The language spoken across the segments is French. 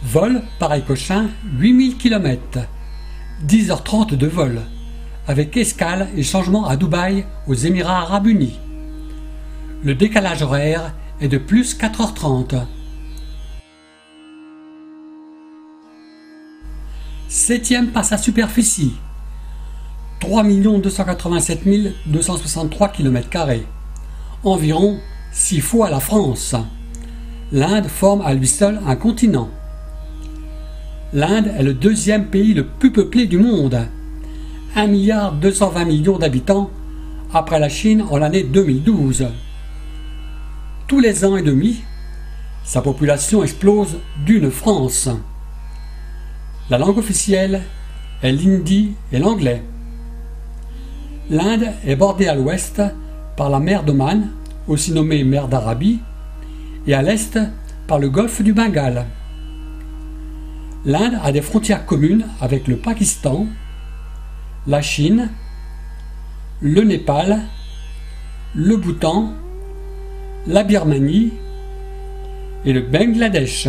Vol Paris-Cochin, 8000 km, 10h30 de vol, avec escale et changement à Dubaï, aux Émirats Arabes Unis. Le décalage horaire est de plus 4h30. 7e par sa superficie, 3 287 263 km², environ 6 fois la France. L'Inde forme à lui seul un continent. L'Inde est le deuxième pays le plus peuplé du monde, 1,220 milliard d'habitants, après la Chine en l'année 2012. Tous les ans et demi, sa population explose d'une France. La langue officielle est l'hindi et l'anglais. L'Inde est bordée à l'ouest par la mer d'Oman, aussi nommée mer d'Arabie, et à l'est par le golfe du Bengale. L'Inde a des frontières communes avec le Pakistan, la Chine, le Népal, le Bhoutan, la Birmanie et le Bangladesh.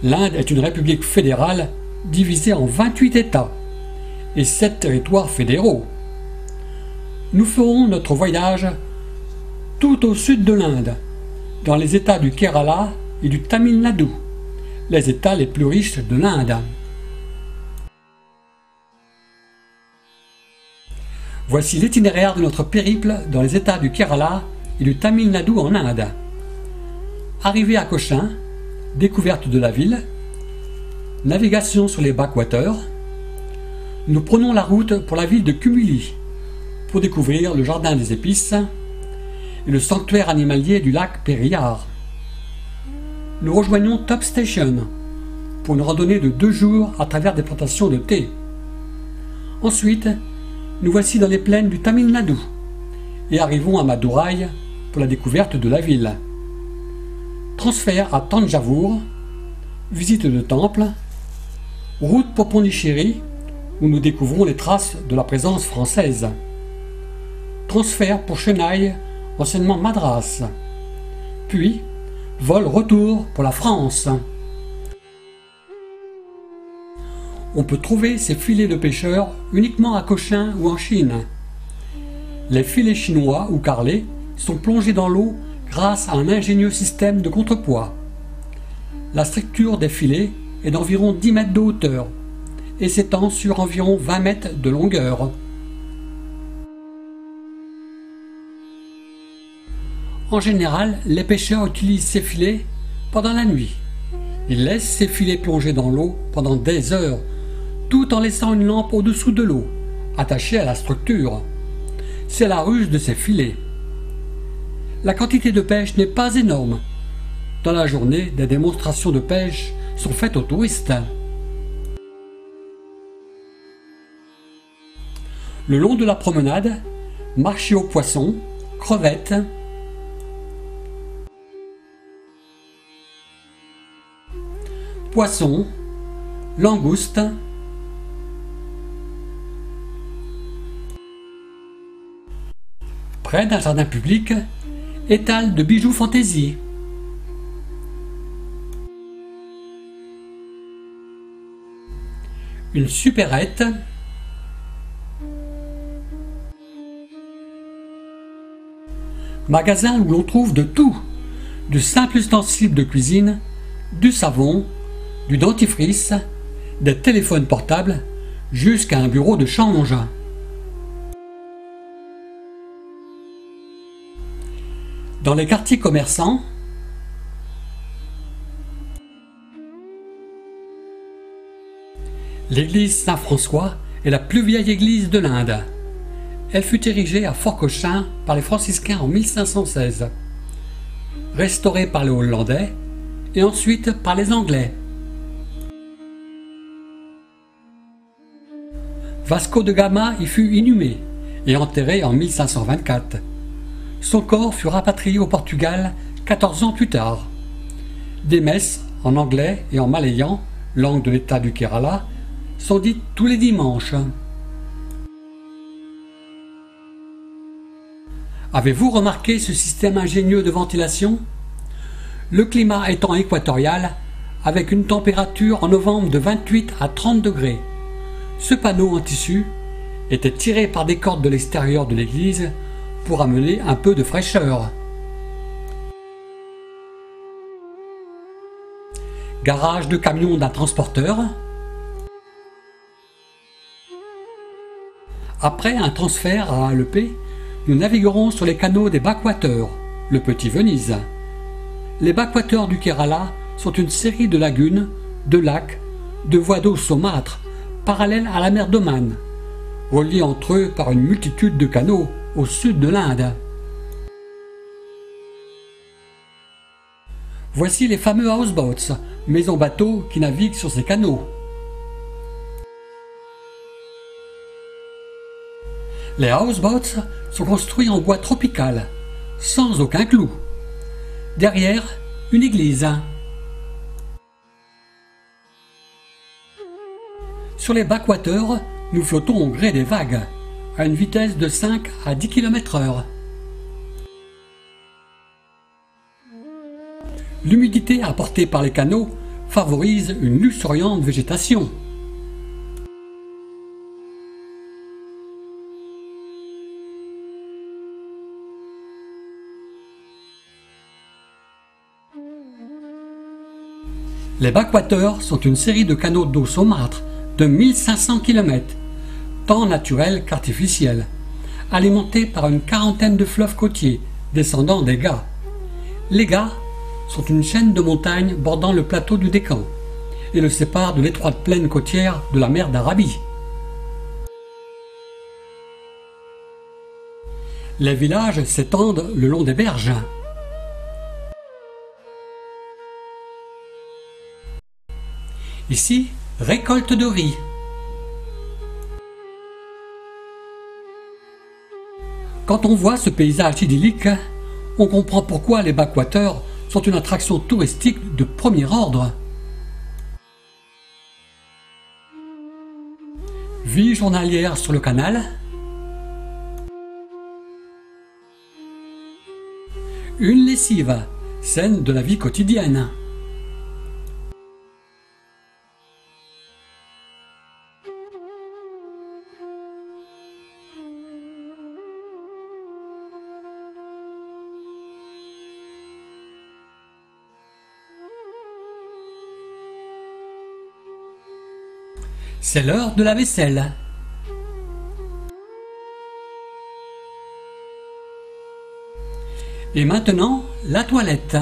L'Inde est une république fédérale divisée en 28 États et 7 territoires fédéraux. Nous ferons notre voyage tout au sud de l'Inde, dans les États du Kerala et du Tamil Nadu, les États les plus riches de l'Inde. Voici l'itinéraire de notre périple dans les États du Kerala et du Tamil Nadu en Inde. Arrivée à Cochin, découverte de la ville, navigation sur les backwaters. Nous prenons la route pour la ville de Kumuli pour découvrir le jardin des épices et le sanctuaire animalier du lac Periyar. Nous rejoignons Top Station pour une randonnée de 2 jours à travers des plantations de thé. Ensuite, nous voici dans les plaines du Tamil Nadu et arrivons à Madurai pour la découverte de la ville. Transfert à Thanjavur, visite de temple, route pour Pondichéry où nous découvrons les traces de la présence française. Transfert pour Chennai, anciennement Madras. Puis, vol retour pour la France. On peut trouver ces filets de pêcheurs uniquement à Cochin ou en Chine. Les filets chinois ou carrelés sont plongés dans l'eau grâce à un ingénieux système de contrepoids. La structure des filets est d'environ 10 mètres de hauteur et s'étend sur environ 20 mètres de longueur. En général, les pêcheurs utilisent ces filets pendant la nuit. Ils laissent ces filets plongés dans l'eau pendant des heures, tout en laissant une lampe au-dessous de l'eau, attachée à la structure. C'est la ruse de ces filets. La quantité de pêche n'est pas énorme. Dans la journée, des démonstrations de pêche sont faites aux touristes. Le long de la promenade, marché aux poissons, crevettes, poissons, langoustes, près d'un jardin public, étal de bijoux fantaisie. Une supérette, magasin où l'on trouve de tout, du simple ustensile de cuisine, du savon, du dentifrice, des téléphones portables, jusqu'à un bureau de change. Dans les quartiers commerçants, l'église Saint-François est la plus vieille église de l'Inde. Elle fut érigée à Fort Cochin par les franciscains en 1516, restaurée par les Hollandais et ensuite par les Anglais. Vasco de Gama y fut inhumé et enterré en 1524. Son corps fut rapatrié au Portugal 14 ans plus tard. Des messes en anglais et en malayan, langue de l'État du Kerala, sont dites tous les dimanches. Avez-vous remarqué ce système ingénieux de ventilation? Le climat étant équatorial, avec une température en novembre de 28 à 30 degrés. Ce panneau en tissu était tiré par des cordes de l'extérieur de l'église pour amener un peu de fraîcheur. Garage de camion d'un transporteur. Après un transfert à Allepé, nous naviguerons sur les canaux des backwaters, le Petit Venise. Les backwaters du Kerala sont une série de lagunes, de lacs, de voies d'eau saumâtres, parallèles à la mer d'Oman, reliés entre eux par une multitude de canaux au sud de l'Inde. Voici les fameux houseboats, maisons-bateaux qui naviguent sur ces canaux. Les houseboats sont construits en bois tropical, sans aucun clou. Derrière, une église. Sur les backwaters, nous flottons au gré des vagues, à une vitesse de 5 à 10 km/h. L'humidité apportée par les canaux favorise une luxuriante végétation. Les backwaters sont une série de canaux d'eau saumâtre de 1500 km, tant naturels qu'artificiels, alimentés par une quarantaine de fleuves côtiers descendant des Ghats. Les Ghats sont une chaîne de montagnes bordant le plateau du Décan et le séparent de l'étroite plaine côtière de la mer d'Arabie. Les villages s'étendent le long des berges. Ici, récolte de riz. Quand on voit ce paysage idyllique, on comprend pourquoi les backwaters sont une attraction touristique de premier ordre. Vie journalière sur le canal. Une lessive, scène de la vie quotidienne. C'est l'heure de la vaisselle. Et maintenant, la toilette.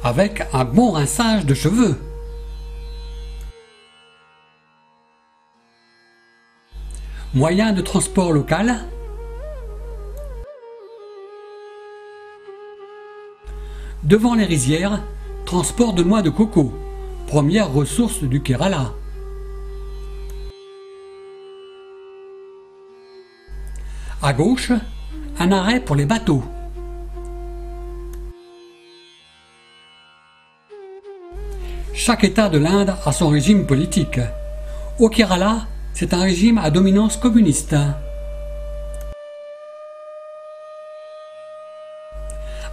Avec un bon rinçage de cheveux. Moyen de transport local. Devant les rizières, transport de noix de coco, première ressource du Kerala. À gauche, un arrêt pour les bateaux. Chaque État de l'Inde a son régime politique. Au Kerala, c'est un régime à dominance communiste.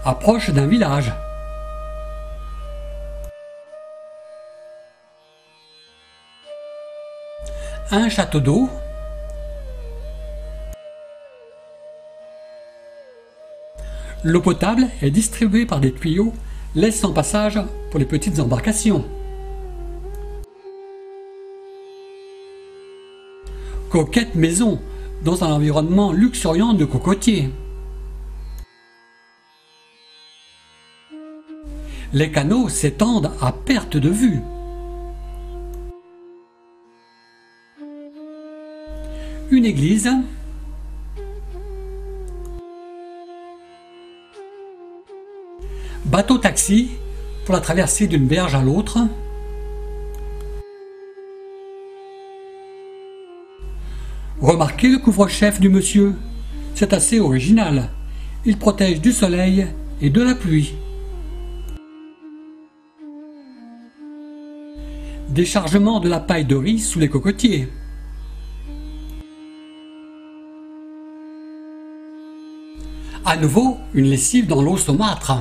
Approche d'un village. Un château d'eau. L'eau potable est distribuée par des tuyaux laissant passage pour les petites embarcations. Coquette maison dans un environnement luxuriant de cocotiers. Les canaux s'étendent à perte de vue. Une église. Bateau-taxi pour la traversée d'une berge à l'autre. Remarquez le couvre-chef du monsieur. C'est assez original. Il protège du soleil et de la pluie. Déchargement de la paille de riz sous les cocotiers. À nouveau, une lessive dans l'eau saumâtre.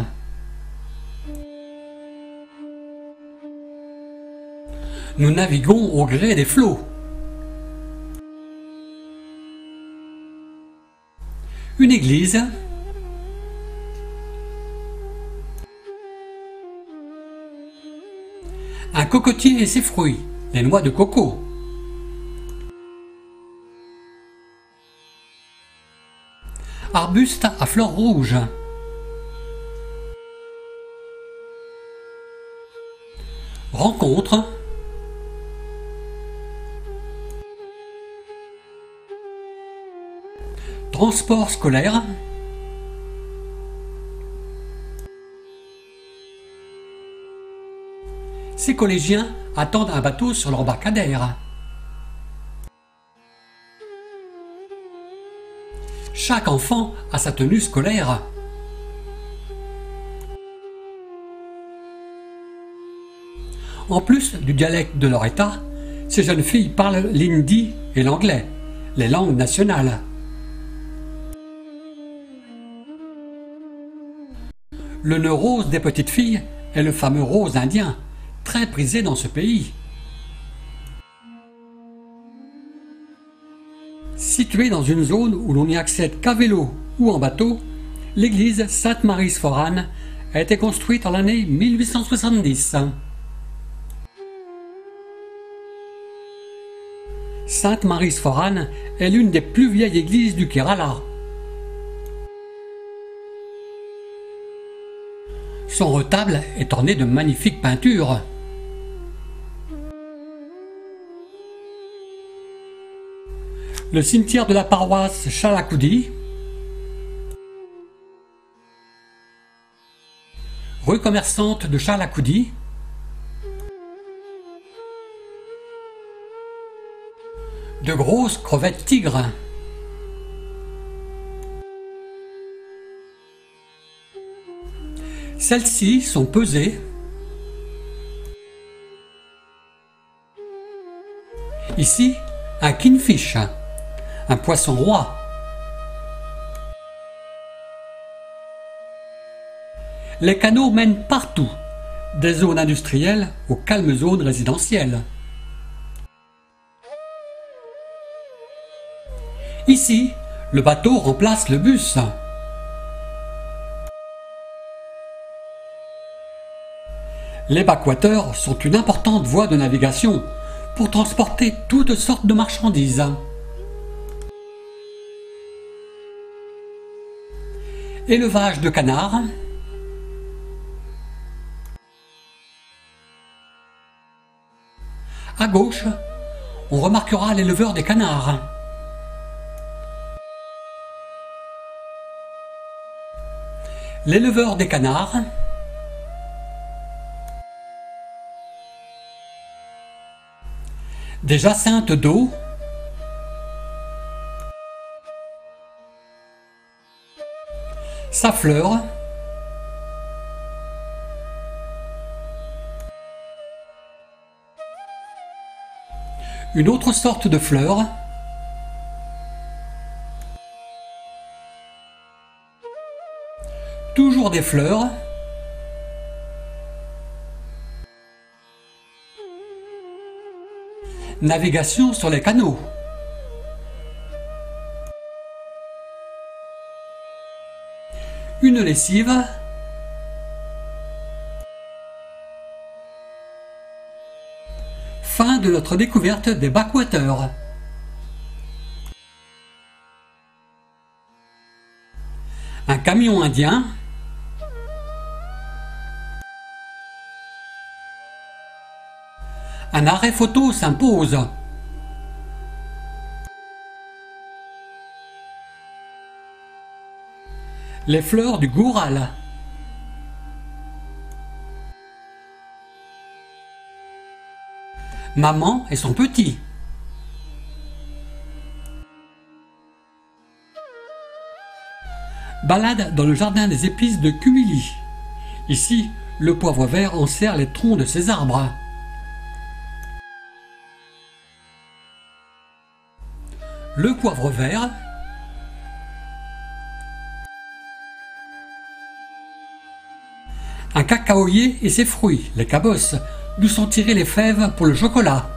Nous naviguons au gré des flots. Une église. Un cocotier et ses fruits, les noix de coco. Arbuste à fleurs rouges. Rencontre. Transport scolaire. Ces collégiens attendent un bateau sur l'embarcadère. Chaque enfant a sa tenue scolaire. En plus du dialecte de leur état, ces jeunes filles parlent l'hindi et l'anglais, les langues nationales. Le nœud rose des petites filles est le fameux rose indien, très prisé dans ce pays. Située dans une zone où l'on n'y accède qu'à vélo ou en bateau, l'église Sainte-Marie-Sforane a été construite en l'année 1870. Sainte-Marie-Sforane est l'une des plus vieilles églises du Kerala. Son retable est orné de magnifiques peintures. Le cimetière de la paroisse Chalakoudi, rue commerçante de Chalakoudi, de grosses crevettes tigres. Celles-ci sont pesées. Ici, un kingfish, un poisson roi. Les canaux mènent partout, des zones industrielles aux calmes zones résidentielles. Ici, le bateau remplace le bus. Les backwaters sont une importante voie de navigation pour transporter toutes sortes de marchandises. Élevage de canards. À gauche, on remarquera l'éleveur des canards. L'éleveur des canards. Des jacinthes d'eau. Sa fleur. Une autre sorte de fleur. Toujours des fleurs. Navigation sur les canaux. Une lessive. Fin de notre découverte des backwaters. Un camion indien. Un arrêt photo s'impose. Les fleurs du Goural. Maman et son petit. Balade dans le jardin des épices de Cumili. Ici, le poivre vert enserre les troncs de ses arbres. Le poivre vert. Un cacaoyer et ses fruits, les cabosses, d'où sont tirées les fèves pour le chocolat.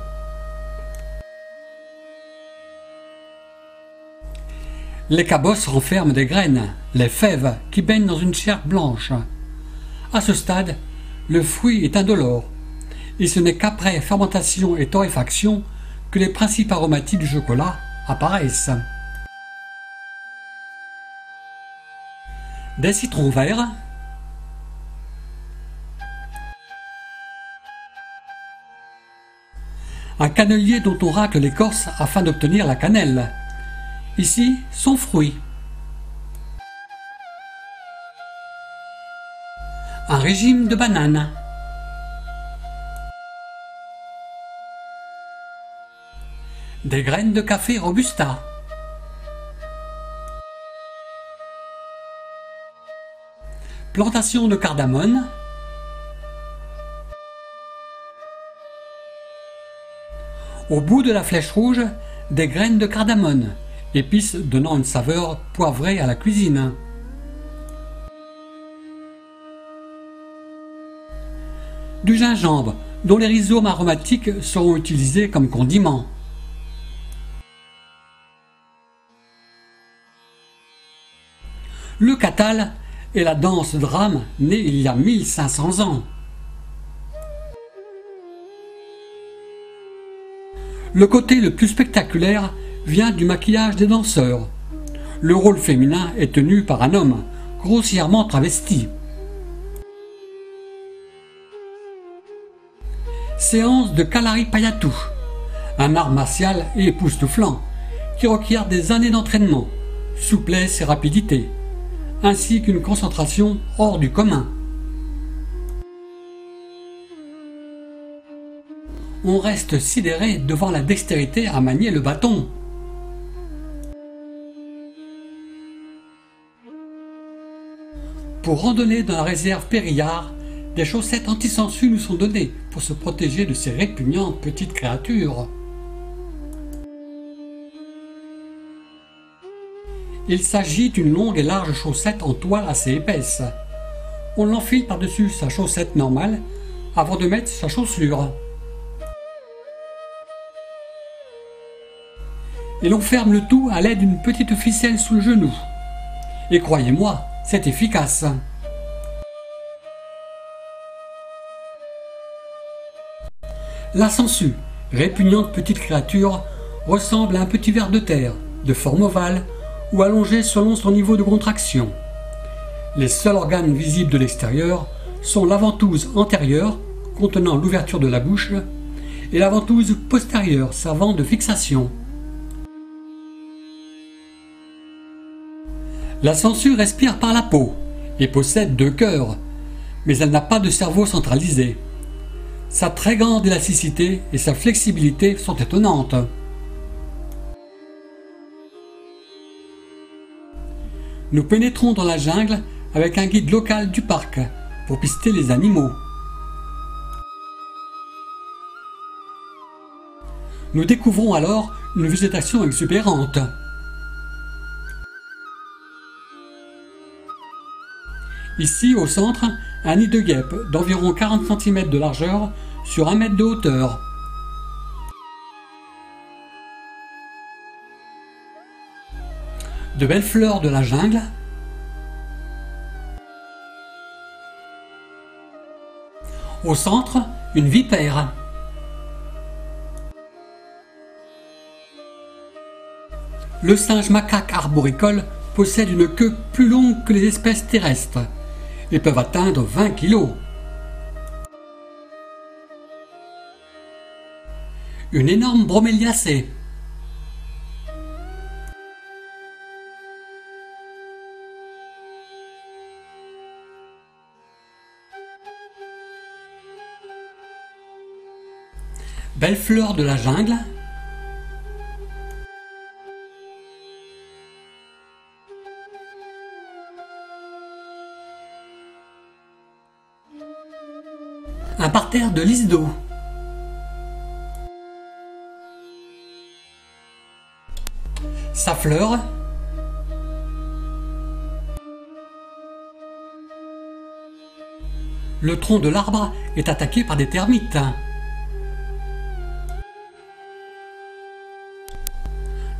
Les cabosses renferment des graines, les fèves, qui baignent dans une chair blanche. À ce stade, le fruit est indolore, et ce n'est qu'après fermentation et torréfaction que les principes aromatiques du chocolat apparaissent. Des citrons verts, un cannelier dont on racle l'écorce afin d'obtenir la cannelle. Ici, son fruit. Un régime de bananes. Des graines de café robusta. Plantation de cardamone. Au bout de la flèche rouge, des graines de cardamone, épice donnant une saveur poivrée à la cuisine. Du gingembre, dont les rhizomes aromatiques seront utilisés comme condiments. Le catal est la danse drame née il y a 1500 ans. Le côté le plus spectaculaire vient du maquillage des danseurs. Le rôle féminin est tenu par un homme, grossièrement travesti. Séance de Kalarippayattu, un art martial et époustouflant qui requiert des années d'entraînement, souplesse et rapidité, ainsi qu'une concentration hors du commun. On reste sidéré devant la dextérité à manier le bâton. Pour randonner dans la réserve Périllard, des chaussettes anti-sangsues nous sont données pour se protéger de ces répugnantes petites créatures. Il s'agit d'une longue et large chaussette en toile assez épaisse. On l'enfile par-dessus sa chaussette normale avant de mettre sa chaussure. Et l'on ferme le tout à l'aide d'une petite ficelle sous le genou. Et croyez-moi, c'est efficace. La sangsue, répugnante petite créature, ressemble à un petit ver de terre, de forme ovale ou allongé selon son niveau de contraction. Les seuls organes visibles de l'extérieur sont la ventouse antérieure, contenant l'ouverture de la bouche, et la ventouse postérieure servant de fixation. La sangsue respire par la peau et possède 2 cœurs, mais elle n'a pas de cerveau centralisé. Sa très grande élasticité et sa flexibilité sont étonnantes. Nous pénétrons dans la jungle avec un guide local du parc pour pister les animaux. Nous découvrons alors une végétation exubérante. Ici, au centre, un nid de guêpe d'environ 40 cm de largeur sur 1 mètre de hauteur. De belles fleurs de la jungle. Au centre, une vipère. Le singe macaque arboricole possède une queue plus longue que les espèces terrestres et peuvent atteindre 20 kg. Une énorme broméliacée. Belle fleur de la jungle. Un parterre de lys d'eau. Sa fleur. Le tronc de l'arbre est attaqué par des termites.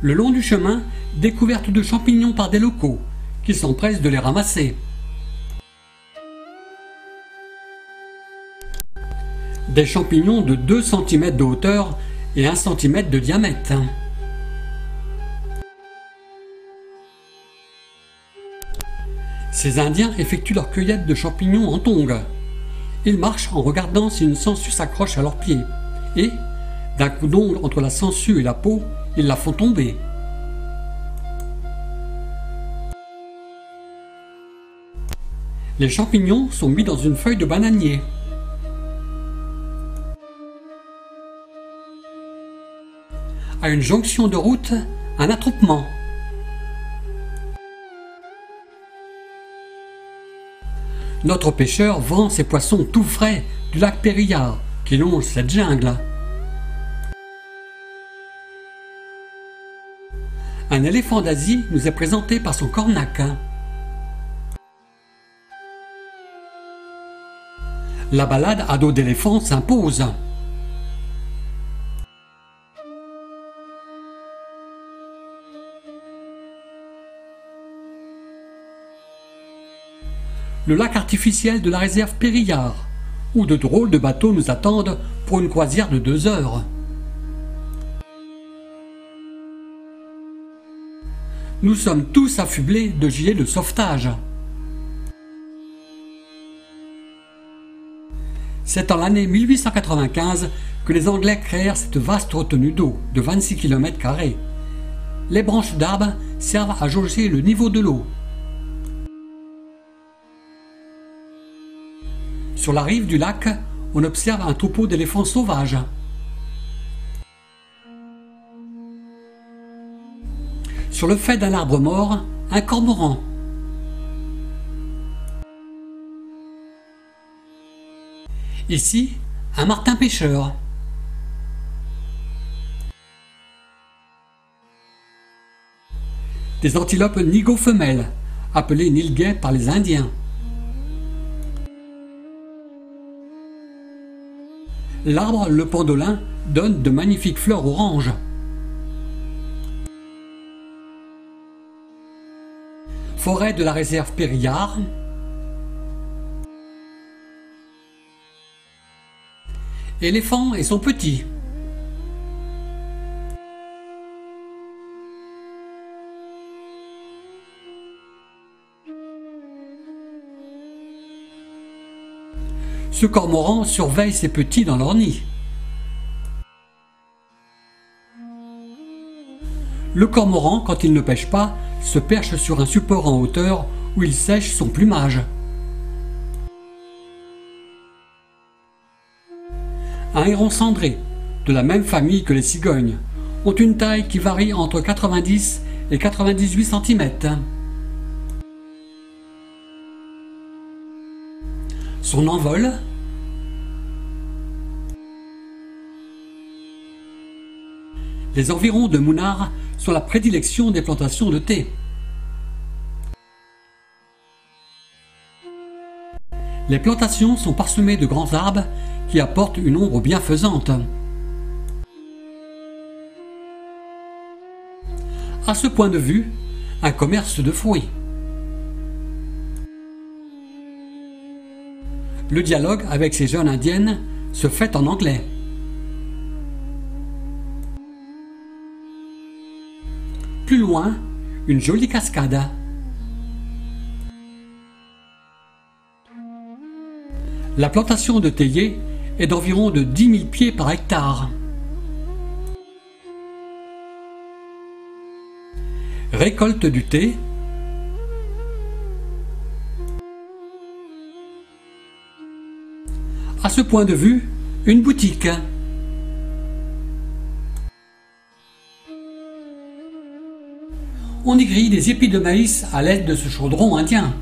Le long du chemin, découverte de champignons par des locaux, qui s'empressent de les ramasser. Des champignons de 2 cm de hauteur et 1 cm de diamètre. Ces Indiens effectuent leur cueillette de champignons en tongs. Ils marchent en regardant si une sangsue s'accroche à leurs pieds et, d'un coup d'ongle entre la sangsue et la peau, ils la font tomber. Les champignons sont mis dans une feuille de bananier. À une jonction de route, un attroupement. Notre pêcheur vend ses poissons tout frais du lac Périllard qui longe cette jungle. Un éléphant d'Asie nous est présenté par son cornac. La balade à dos d'éléphant s'impose. Le lac artificiel de la réserve Périllard, où de drôles de bateaux nous attendent pour une croisière de 2 heures. Nous sommes tous affublés de gilets de sauvetage. C'est en l'année 1895 que les Anglais créèrent cette vaste retenue d'eau de 26 km². Les branches d'arbres servent à jauger le niveau de l'eau. Sur la rive du lac, on observe un troupeau d'éléphants sauvages. Sur le fait d'un arbre mort, un cormoran. Ici, un martin pêcheur. Des antilopes nigo femelles, appelées nilguais par les Indiens. L'arbre, le pendolin, donne de magnifiques fleurs oranges. Forêt de la réserve Périllard. Éléphant et son petit. Ce cormoran surveille ses petits dans leur nid. Le cormoran, quand il ne pêche pas, se perche sur un support en hauteur où il sèche son plumage. Un héron cendré, de la même famille que les cigognes, ont une taille qui varie entre 90 et 98 cm. Son envol, les environs de Mounard sont la prédilection des plantations de thé. Les plantations sont parsemées de grands arbres qui apportent une ombre bienfaisante. À ce point de vue, un commerce de fruits. Le dialogue avec ces jeunes indiennes se fait en anglais. Plus loin, une jolie cascade. La plantation de théiers est d'environ de 10 000 pieds par hectare. Récolte du thé. À ce point de vue, une boutique. On y grille des épis de maïs à l'aide de ce chaudron indien.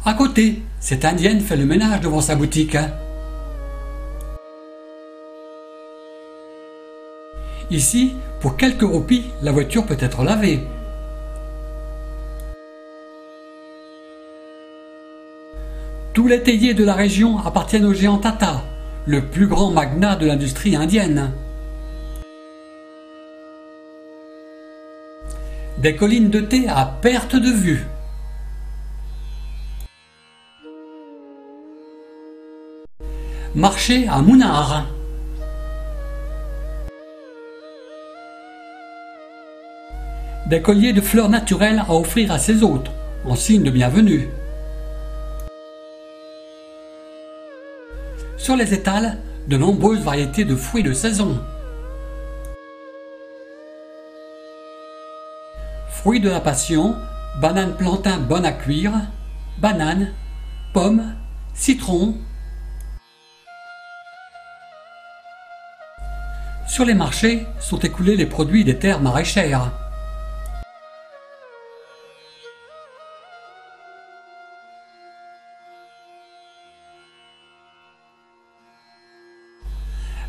À côté, cette indienne fait le ménage devant sa boutique. Ici, pour quelques roupies, la voiture peut être lavée. Tous les théiers de la région appartiennent au géant Tata, le plus grand magnat de l'industrie indienne. Des collines de thé à perte de vue. Marché à Munnar. Des colliers de fleurs naturelles à offrir à ses hôtes, en signe de bienvenue. Sur les étals, de nombreuses variétés de fruits de saison. Fruits de la passion, bananes plantain bonnes à cuire, bananes, pommes, citrons. Sur les marchés sont écoulés les produits des terres maraîchères.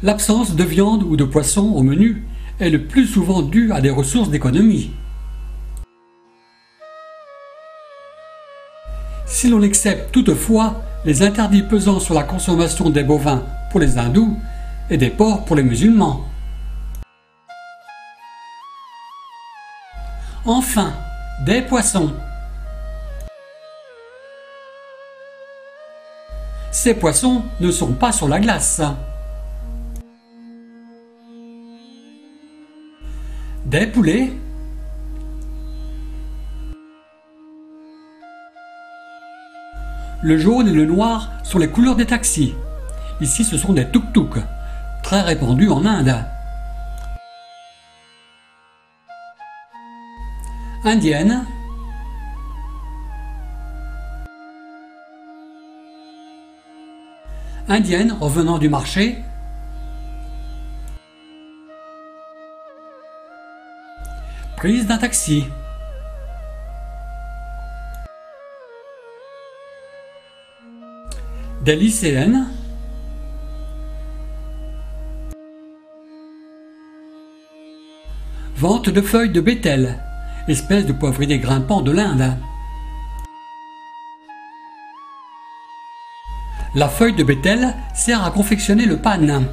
L'absence de viande ou de poisson au menu est le plus souvent due à des ressources d'économie. Si l'on accepte toutefois les interdits pesant sur la consommation des bovins pour les hindous et des porcs pour les musulmans. Enfin, des poissons. Ces poissons ne sont pas sur la glace. Des poulets. Le jaune et le noir sont les couleurs des taxis. Ici, ce sont des tuk-tuk, très répandus en Inde. Indienne. Indienne revenant du marché. Prise d'un taxi. Des lycéennes. Vente de feuilles de bétel, espèce de poivrier grimpant de l'Inde. La feuille de bétel sert à confectionner le pan.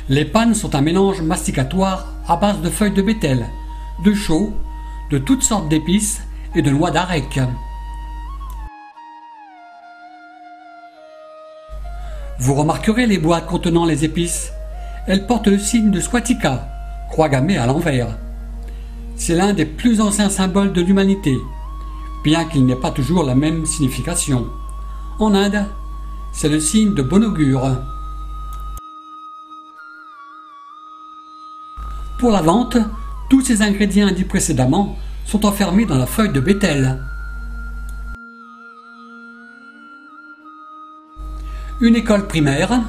Les pannes sont un mélange masticatoire à base de feuilles de bétel, de chaux, de toutes sortes d'épices et de noix d'arec. Vous remarquerez les boîtes contenant les épices. Elles portent le signe de Swatika, croix gammée à l'envers. C'est l'un des plus anciens symboles de l'humanité, bien qu'il n'ait pas toujours la même signification. En Inde, c'est le signe de bon augure. Pour la vente, tous ces ingrédients indiqués précédemment sont enfermés dans la feuille de bétel. Une école primaire.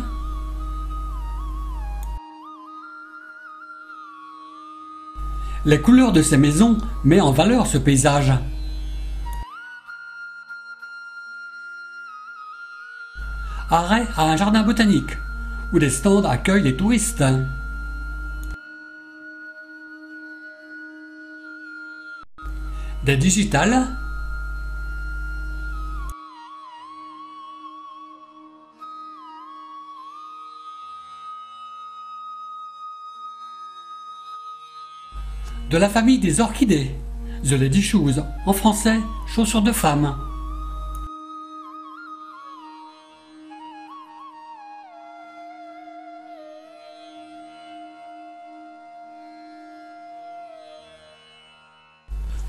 Les couleurs de ces maisons mettent en valeur ce paysage. Arrêt à un jardin botanique, où des stands accueillent les touristes. Des digitales. De la famille des orchidées, The Lady Shoes, en français, chaussures de femme.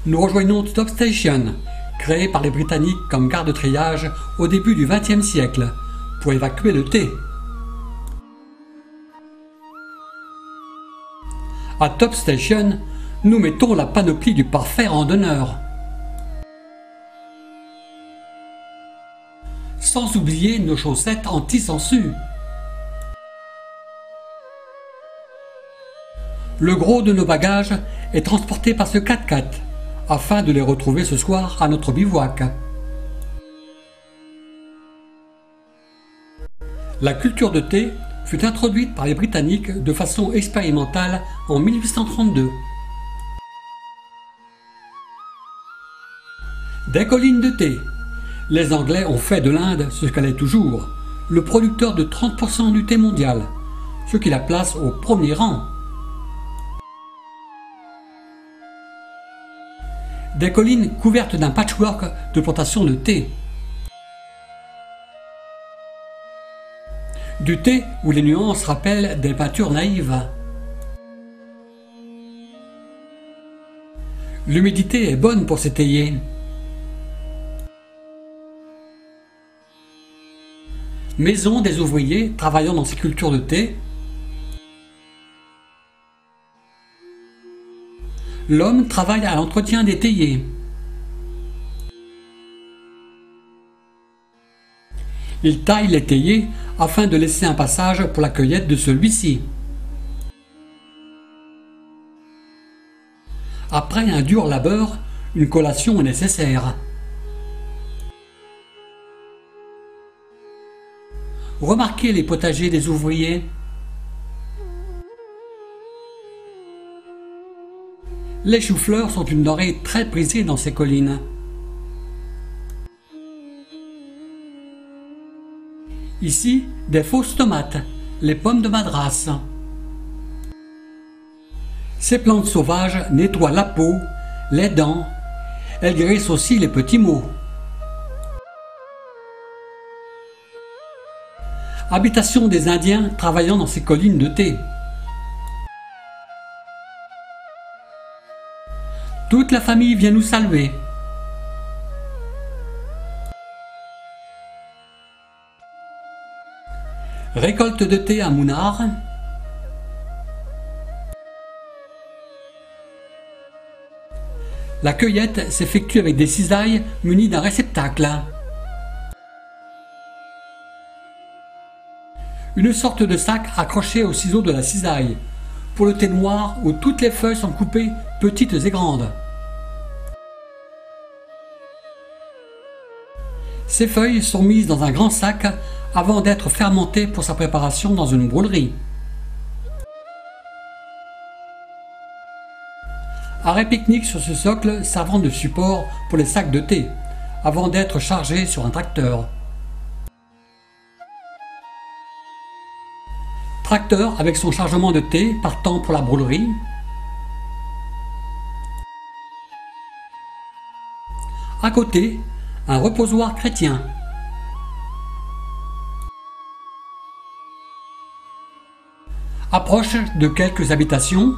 Nous rejoignons Top Station, créé par les Britanniques comme gare de triage au début du XXe siècle, pour évacuer le thé. À Top Station, nous mettons la panoplie du parfait randonneur. Sans oublier nos chaussettes anti-sangsues. Le gros de nos bagages est transporté par ce 4x4, afin de les retrouver ce soir à notre bivouac. La culture de thé fut introduite par les Britanniques de façon expérimentale en 1832. Des collines de thé. Les Anglais ont fait de l'Inde ce qu'elle est toujours, le producteur de 30% du thé mondial, ce qui la place au premier rang. Des collines couvertes d'un patchwork de plantations de thé. Du thé où les nuances rappellent des peintures naïves. L'humidité est bonne pour s'étayer. Maison des ouvriers travaillant dans ces cultures de thé. L'homme travaille à l'entretien des théiers. Il taille les théiers afin de laisser un passage pour la cueillette de celui-ci. Après un dur labeur, une collation est nécessaire. Remarquez les potagers des ouvriers. Les choux-fleurs sont une denrée très prisée dans ces collines. Ici, des fausses tomates, les pommes de Madras. Ces plantes sauvages nettoient la peau, les dents. Elles guérissent aussi les petits maux. Habitation des Indiens travaillant dans ces collines de thé. Toute la famille vient nous saluer. Récolte de thé à Munnar. La cueillette s'effectue avec des cisailles munies d'un réceptacle. Une sorte de sac accroché au ciseau de la cisaille, pour le thé noir où toutes les feuilles sont coupées petites et grandes. Ces feuilles sont mises dans un grand sac avant d'être fermentées pour sa préparation dans une brûlerie. Arrêt pique-nique sur ce socle servant de support pour les sacs de thé, avant d'être chargés sur un tracteur. Tracteur avec son chargement de thé partant pour la brûlerie. À côté, un reposoir chrétien. Approche de quelques habitations.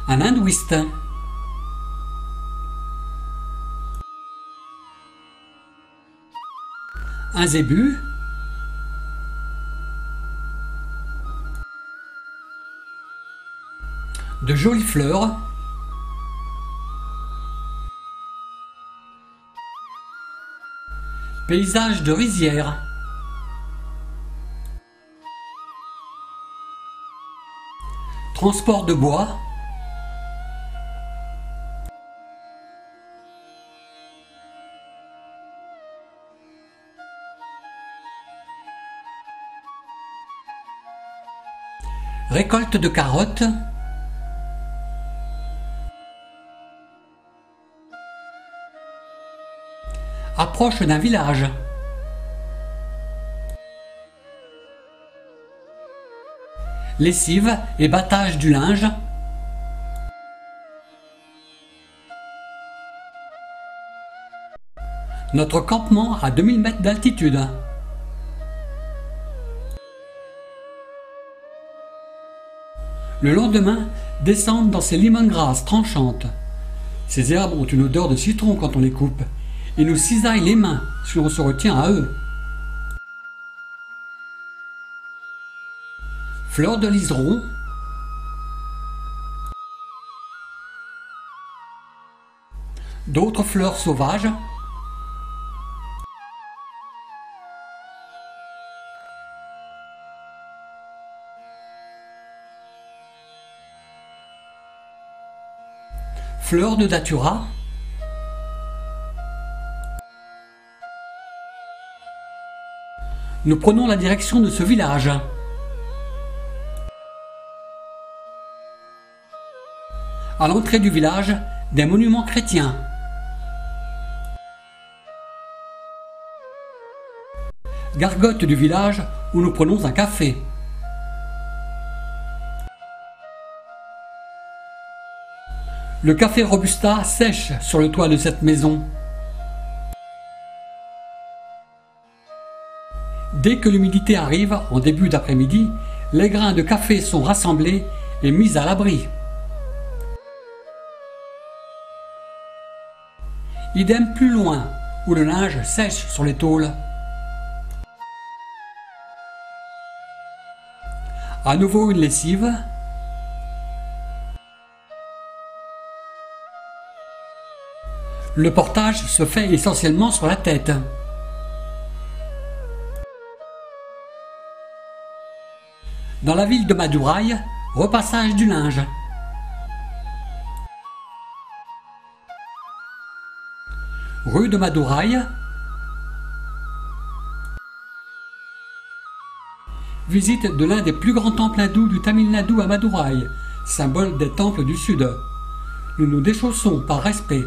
Un hindouiste. Un zébu. De jolies fleurs. Paysage de rizière. Transport de bois. Récolte de carottes. Approche d'un village. Lessive et battage du linge. Notre campement à 2000 mètres d'altitude. Le lendemain, descendent dans ces lemongrass tranchantes. Ces herbes ont une odeur de citron quand on les coupe et nous cisaillent les mains si on se retient à eux. Fleurs de liseron. D'autres fleurs sauvages. Fleurs de datura. Nous prenons la direction de ce village. À l'entrée du village, des monuments chrétiens. Gargote du village où nous prenons un café. Le café Robusta sèche sur le toit de cette maison. Dès que l'humidité arrive, en début d'après-midi, les grains de café sont rassemblés et mis à l'abri. Idem plus loin, où le linge sèche sur les tôles. À nouveau une lessive. Le portage se fait essentiellement sur la tête. Dans la ville de Madouraï, repassage du linge. Rue de Madouraï. Visite de l'un des plus grands temples hindous du Tamil Nadu à Madouraï, symbole des temples du Sud. Nous nous déchaussons par respect.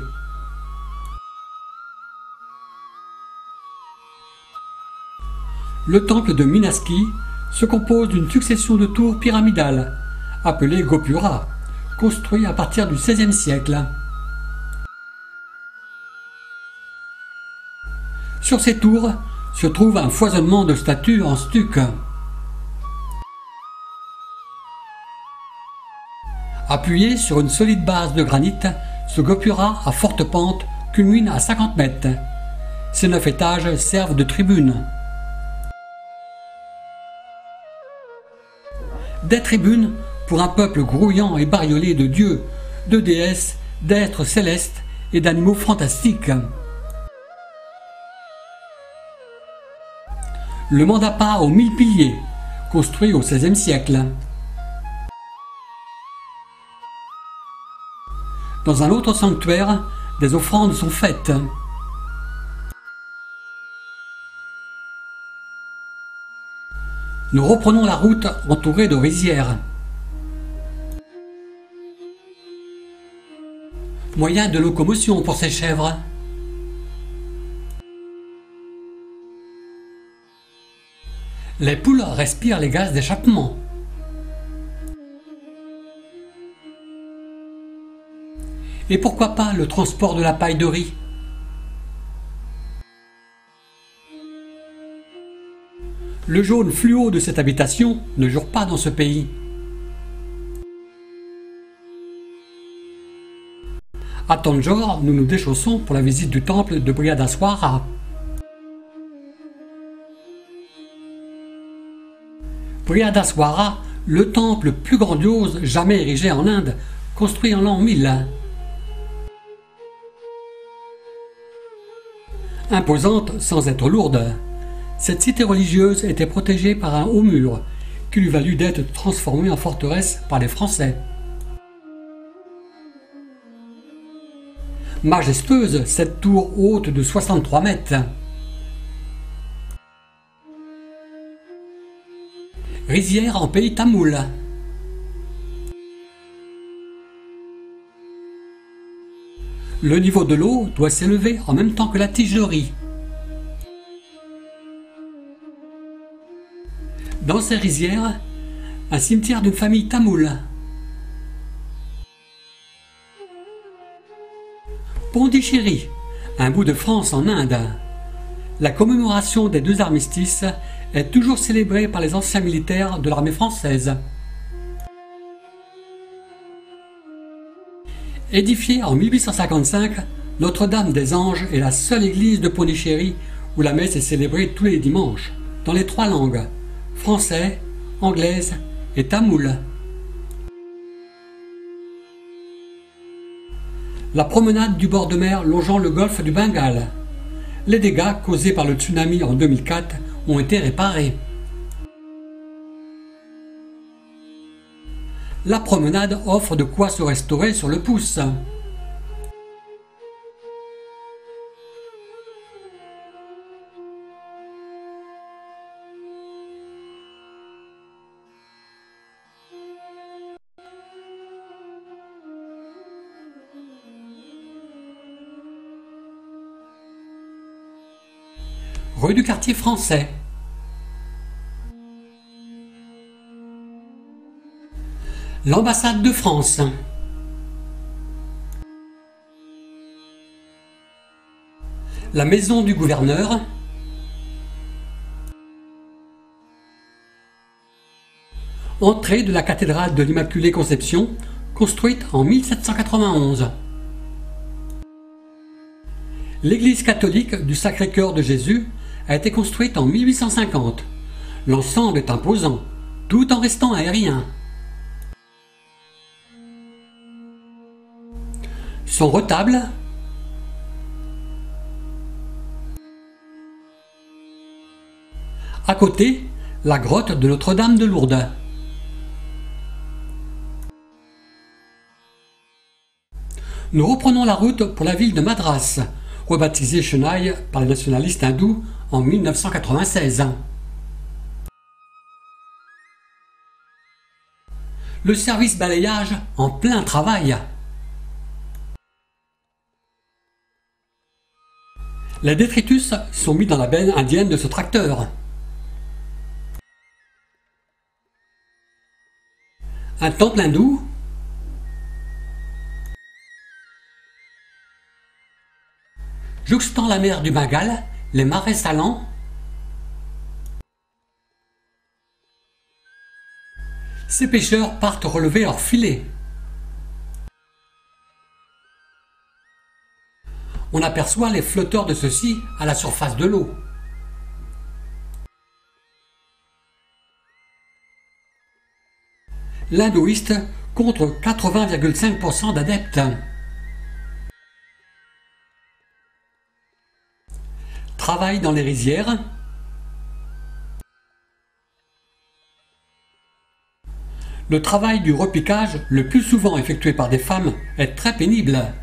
Le temple de Minaski se compose d'une succession de tours pyramidales, appelées Gopura, construits à partir du XVIe siècle. Sur ces tours se trouve un foisonnement de statues en stuc. Appuyé sur une solide base de granit, ce Gopura à forte pente culmine à 50 mètres. Ces 9 étages servent de tribune. Des tribunes pour un peuple grouillant et bariolé de dieux, de déesses, d'êtres célestes et d'animaux fantastiques. Le mandapa aux 1000 piliers, construit au XVIe siècle. Dans un autre sanctuaire, des offrandes sont faites. Nous reprenons la route entourée de rizières. Moyen de locomotion pour ces chèvres. Les poules respirent les gaz d'échappement. Et pourquoi pas le transport de la paille de riz? Le jaune fluo de cette habitation ne jure pas dans ce pays. À Tanjore, nous nous déchaussons pour la visite du temple de Brihadaswara. Brihadaswara, le temple le plus grandiose jamais érigé en Inde, construit en l'an 1000. Imposante sans être lourde, cette cité religieuse était protégée par un haut mur qui lui valut d'être transformée en forteresse par les Français. Majestueuse, cette tour haute de 63 mètres. Rizière en pays tamoul. Le niveau de l'eau doit s'élever en même temps que la tige de riz. Dans ces rizières, un cimetière d'une famille tamoule. Pondichéry, un bout de France en Inde. La commémoration des 2 armistices est toujours célébrée par les anciens militaires de l'armée française. Édifiée en 1855, Notre-Dame des Anges est la seule église de Pondichéry où la messe est célébrée tous les dimanches, dans les 3 langues, français, anglaise et tamoul. La promenade du bord de mer longeant le golfe du Bengale. Les dégâts causés par le tsunami en 2004 ont été réparés. La promenade offre de quoi se restaurer sur le pouce. rue du Quartier Français. L'ambassade de France. La maison du gouverneur. Entrée de la cathédrale de l'Immaculée Conception, construite en 1791. L'église catholique du Sacré-Cœur de Jésus a été construite en 1850. L'ensemble est imposant, tout en restant aérien. Son retable. À côté, la grotte de Notre-Dame de Lourdes. Nous reprenons la route pour la ville de Madras, rebaptisée Chennai par les nationalistes hindous en 1996. Le service balayage en plein travail. Les détritus sont mis dans la benne indienne de ce tracteur. Un temple hindou. Jouxtant la mer du Bengale, les marais salants. Ces pêcheurs partent relever leurs filets. On aperçoit les flotteurs de ceux-ci à la surface de l'eau. L'hindouiste compte 80,5% d'adeptes. Travail dans les rizières. Le travail du repiquage, le plus souvent effectué par des femmes, est très pénible.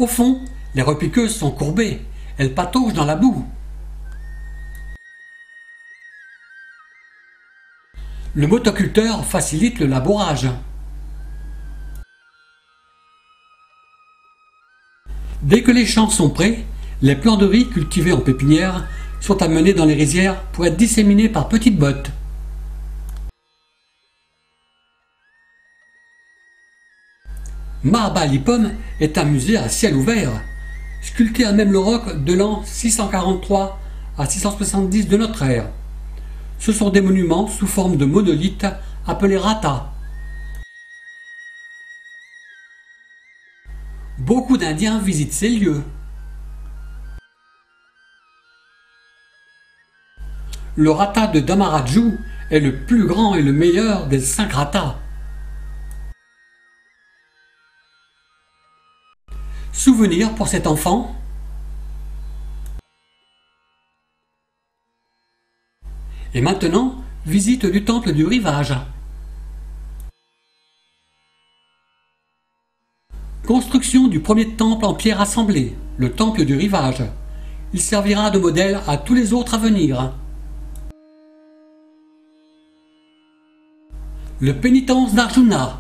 Au fond, les repiqueuses sont courbées, elles pataugent dans la boue. Le motoculteur facilite le labourage. Dès que les champs sont prêts, les plants de riz cultivés en pépinière sont amenés dans les rizières pour être disséminés par petites bottes. Mahabalipum est un musée à ciel ouvert, sculpté à Memle-Rock de l'an 643 à 670 de notre ère. Ce sont des monuments sous forme de monolithes appelés rata. Beaucoup d'Indiens visitent ces lieux. Le rata de Damaraju est le plus grand et le meilleur des 5 ratas. Souvenir pour cet enfant. Et maintenant, visite du temple du rivage. Construction du premier temple en pierre assemblée, le temple du rivage. Il servira de modèle à tous les autres à venir. Le pénitence d'Arjuna,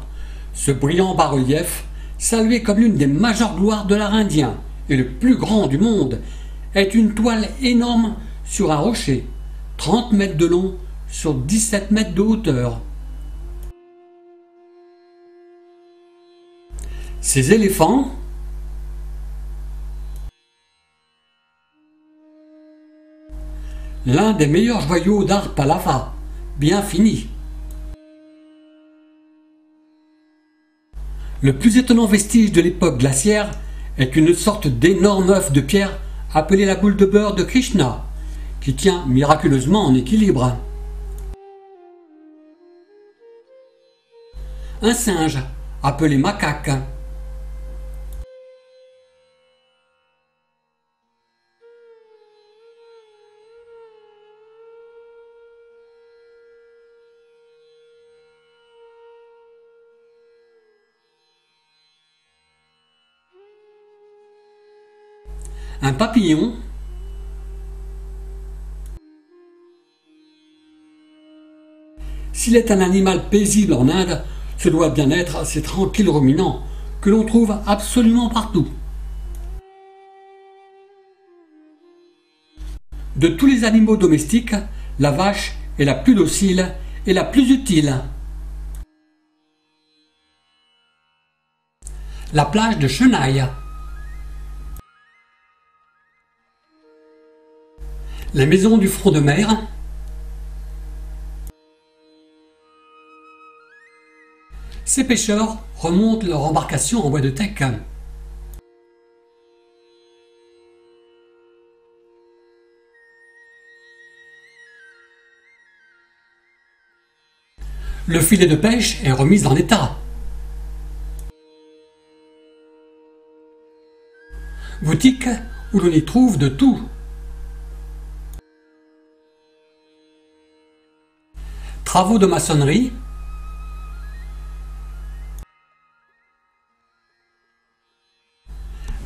ce brillant bas-relief, salué comme l'une des majeures gloires de l'art indien et le plus grand du monde, est une toile énorme sur un rocher, 30 mètres de long sur 17 mètres de hauteur. Ces éléphants, l'un des meilleurs joyaux d'art Pallava, bien fini. Le plus étonnant vestige de l'époque glaciaire est une sorte d'énorme œuf de pierre appelé la boule de beurre de Krishna, qui tient miraculeusement en équilibre. Un singe, appelé macaque. Un papillon. S'il est un animal paisible en Inde, ce doit bien être ces tranquilles ruminants que l'on trouve absolument partout. De tous les animaux domestiques, la vache est la plus docile et la plus utile. La plage de Chenaille. Les maisons du front de mer. Ces pêcheurs remontent leur embarcation en bois de teck. Le filet de pêche est remis en état. Boutique où l'on y trouve de tout. Travaux de maçonnerie.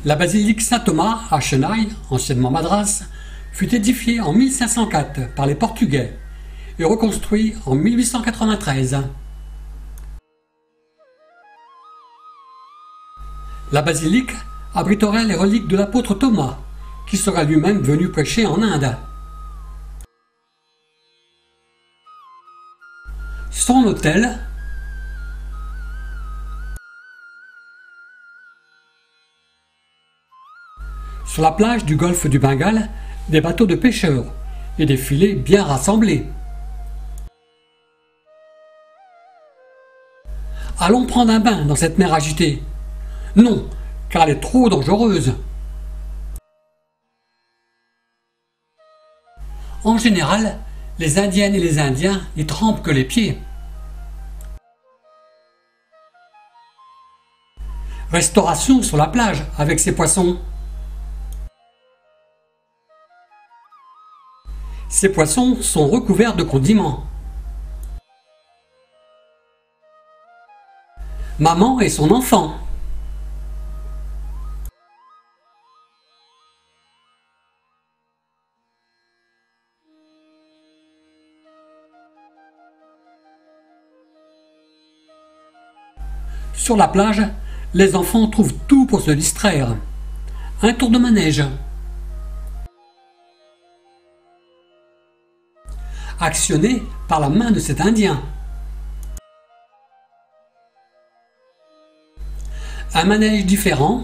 La basilique Saint-Thomas à Chenaille, anciennement Madras, fut édifiée en 1504 par les Portugais et reconstruite en 1893. La basilique abriterait les reliques de l'apôtre Thomas, qui serait lui-même venu prêcher en Inde. Son autel, sur la plage du golfe du Bengale, des bateaux de pêcheurs et des filets bien rassemblés. Allons prendre un bain dans cette mer agitée. Non, car elle est trop dangereuse. En général, les Indiennes et les Indiens n'y trempent que les pieds. Restauration sur la plage avec ces poissons. Ces poissons sont recouverts de condiments. Maman et son enfant. Sur la plage, les enfants trouvent tout pour se distraire. Un tour de manège. Actionné par la main de cet Indien. Un manège différent.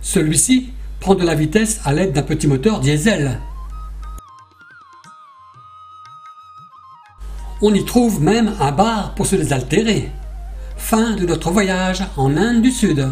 Celui-ci prend de la vitesse à l'aide d'un petit moteur diesel. On y trouve même un bar pour se désaltérer. Fin de notre voyage en Inde du Sud.